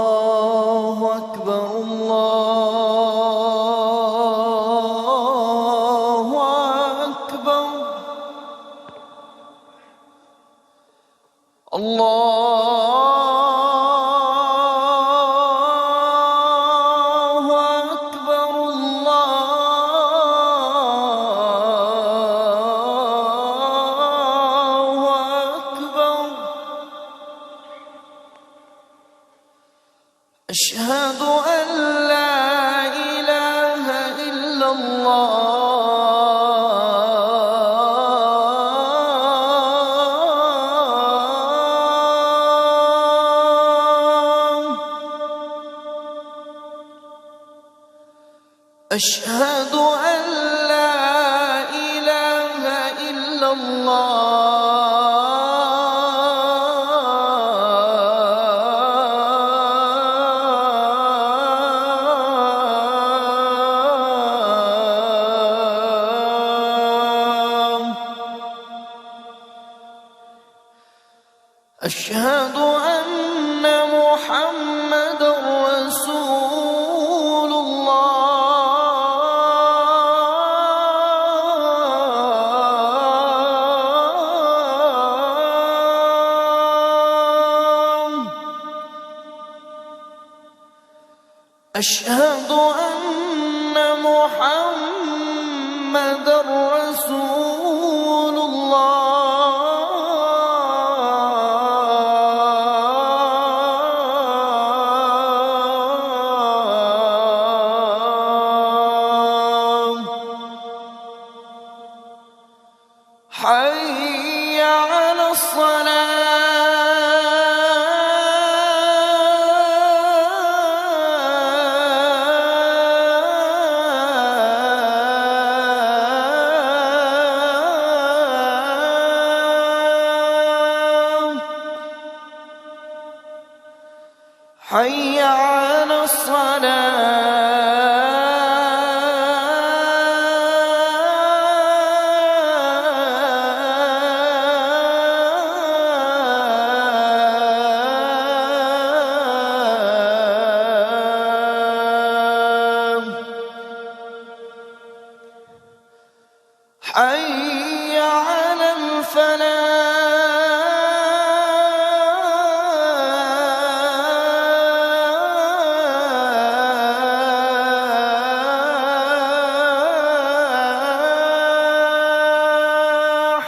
الله أكبر الله أكبر الله أكبر الله أكبر أشهد أن لا إله إلا الله أشهد أن لا إله إلا الله أشهد أن محمدًا رسول الله أشهد أن محمدًا رسول الله حي على الصلاة حي على الصلاة حي على الفلاح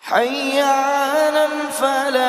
حي على الفلاح